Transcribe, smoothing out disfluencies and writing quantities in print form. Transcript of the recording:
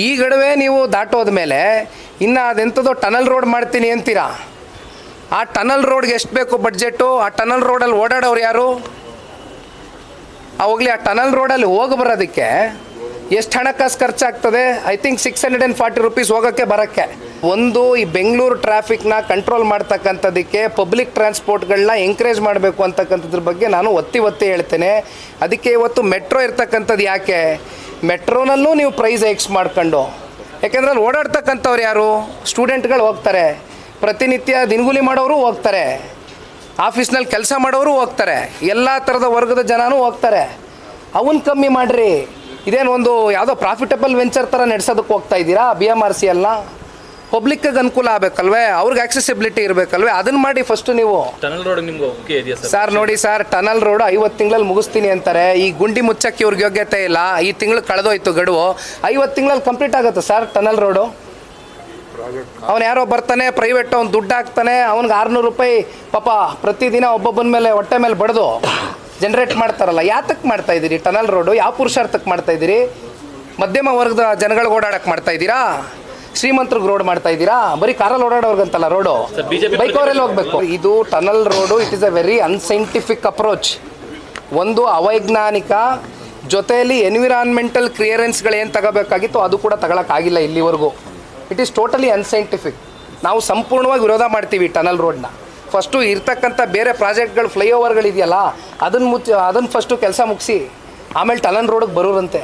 ಈ ಗಡುವೆ ನೀವು ದಾಟೋದ ಮೇಲೆ ಇನ್ನು ಅದೆಂಥದ್ದು ಟನಲ್ ರೋಡ್ ಮಾಡ್ತೀನಿ ಅಂತೀರಾ. ಆ ಟನಲ್ ರೋಡ್ಗೆ ಎಷ್ಟು ಬೇಕು ಬಡ್ಜೆಟು? ಆ ಟನಲ್ ರೋಡಲ್ಲಿ ಓಡಾಡೋರು ಯಾರು? ಹೋಗಲಿ, ಆ ಟನಲ್ ರೋಡಲ್ಲಿ ಹೋಗಿ ಬರೋದಕ್ಕೆ ಎಷ್ಟು ಹಣಕಾಸು ಖರ್ಚಾಗ್ತದೆ? ಐ ಥಿಂಕ್ 640 ರೂಪೀಸ್ ಹೋಗೋಕ್ಕೆ ಬರೋಕ್ಕೆ. ಒಂದು ಈ ಬೆಂಗಳೂರು ಟ್ರಾಫಿಕ್ನ ಕಂಟ್ರೋಲ್ ಮಾಡ್ತಕ್ಕಂಥದ್ದಕ್ಕೆ ಪಬ್ಲಿಕ್ ಟ್ರಾನ್ಸ್ಪೋರ್ಟ್ಗಳನ್ನ ಎಂಕರೇಜ್ ಮಾಡಬೇಕು ಅಂತಕ್ಕಂಥದ್ರ ಬಗ್ಗೆ ನಾನು ಒತ್ತಿ ಹೇಳ್ತೇನೆ. ಅದಕ್ಕೆ ಇವತ್ತು ಮೆಟ್ರೋ ಇರ್ತಕ್ಕಂಥದ್ದು ಯಾಕೆ? ಮೆಟ್ರೋನಲ್ಲೂ ನೀವು ಪ್ರೈಸ್ ಎಕ್ಸ್ ಮಾಡ್ಕೊಂಡು, ಯಾಕೆಂದ್ರೆ ಅಲ್ಲಿ ಓಡಾಡ್ತಕ್ಕಂಥವ್ರು ಯಾರು? ಸ್ಟೂಡೆಂಟ್ಗಳು ಹೋಗ್ತಾರೆ, ಪ್ರತಿನಿತ್ಯ ದಿನಗೂಲಿ ಮಾಡೋರು ಹೋಗ್ತಾರೆ, ಆಫೀಸ್ನಲ್ಲಿ ಕೆಲಸ ಮಾಡೋರು ಹೋಗ್ತಾರೆ, ಎಲ್ಲ ಥರದ ವರ್ಗದ ಜನನೂ ಹೋಗ್ತಾರೆ. ಅವನ್ನ ಕಮ್ಮಿ ಮಾಡಿರಿ. ಇದೇನು ಒಂದು ಯಾವುದೋ ಪ್ರಾಫಿಟಬಲ್ ವೆಂಚರ್ ಥರ ನಡೆಸೋದಕ್ಕೆ ಹೋಗ್ತಾ ಇದ್ದೀರಾ? BMRC ಎಲ್ಲ ಪಬ್ಲಿಕ್ಗೆ ಅನುಕೂಲ ಆಗಬೇಕಲ್ವೇ, ಅವ್ರಿಗೆ ಆಕ್ಸೆಸಿಬಿಲಿಟಿ ಇರಬೇಕಲ್ವೇ, ಅದನ್ನು ಮಾಡಿ ಫಸ್ಟು ನೀವು. ಟನಲ್ ರೋಡ್ ನಿಮ್ಗೆ ಓಕೆ ಇದೆಯಾ ಸರ್? ನೋಡಿ ಸರ್, ಟನಲ್ ರೋಡು 50 ತಿಂಗಳಲ್ಲಿ ಮುಗಿಸ್ತೀನಿ ಅಂತಾರೆ. ಈ ಗುಂಡಿ ಮುಚ್ಚಕ್ಕೆ ಇವ್ರಿಗೆ ಯೋಗ್ಯತೆ ಇಲ್ಲ. ಈ ತಿಂಗಳು ಕಳೆದೋಯ್ತು ಗಡುವು. 50 ತಿಂಗಳಲ್ಲಿ ಕಂಪ್ಲೀಟ್ ಆಗುತ್ತೆ ಸರ್ ಟನಲ್ ರೋಡು. ಅವನು ಯಾರೋ ಬರ್ತಾನೆ, ಪ್ರೈವೇಟ್ ಅವ್ನು ದುಡ್ಡು ಹಾಕ್ತಾನೆ, ಅವ್ನಿಗೆ 600 ರೂಪಾಯಿ ಪಾಪ ಪ್ರತಿದಿನ ಒಬ್ಬೊಬ್ಬನ ಮೇಲೆ ಹೊಟ್ಟೆ ಮೇಲೆ ಬಡ್ದು ಜನ್ರೇಟ್ ಮಾಡ್ತಾರಲ್ಲ. ಯಾತಕ್ಕೆ ಮಾಡ್ತಾ ಇದ್ದೀರಿ ಟನಲ್ ರೋಡು? ಯಾವ ಪುರುಷಾರ್ಥಕ್ಕೆ ಮಾಡ್ತಾ ಇದ್ದೀರಿ? ಮಧ್ಯಮ ವರ್ಗದ ಜನಗಳಿಗೆ ಓಡಾಡಕ್ಕೆ ಮಾಡ್ತಾ ಇದ್ದೀರಾ? ಶ್ರೀಮಂತರಿಗೆ ರೋಡ್ ಮಾಡ್ತಾ ಇದ್ದೀರಾ? ಬರೀ ಕಾರಲ್ಲಿ ಓಡಾಡೋರ್ಗಂತಲ್ಲ ರೋಡು, ಬೈಕ್ ಅವರೆಲ್ಲ ಹೋಗ್ಬೇಕು. ಇದು tunnel road, it is a very unscientific approach. ಒಂದು ಅವೈಜ್ಞಾನಿಕ, ಜೊತೆಯಲ್ಲಿ ಎನ್ವಿರಾನ್ಮೆಂಟಲ್ ಕ್ಲಿಯರೆನ್ಸ್ಗಳು ಏನು ತಗೋಬೇಕಾಗಿತ್ತು ಅದು ಕೂಡ ತಗೊಳಕ್ಕಾಗಿಲ್ಲ ಇಲ್ಲಿವರೆಗೂ. It is totally unscientific. ನಾವು ಸಂಪೂರ್ಣವಾಗಿ ವಿರೋಧ ಮಾಡ್ತೀವಿ ಟನಲ್ ರೋಡ್ನ. ಫಸ್ಟು ಇರ್ತಕ್ಕಂಥ ಬೇರೆ ಪ್ರಾಜೆಕ್ಟ್ಗಳು, ಫ್ಲೈಓವರ್ಗಳಿದೆಯಲ್ಲ, ಅದನ್ನು ಫಸ್ಟು ಕೆಲಸ ಮುಗಿಸಿ ಆಮೇಲೆ ಟನಲ್ ರೋಡಿಗೆ ಬರೋರಂತೆ.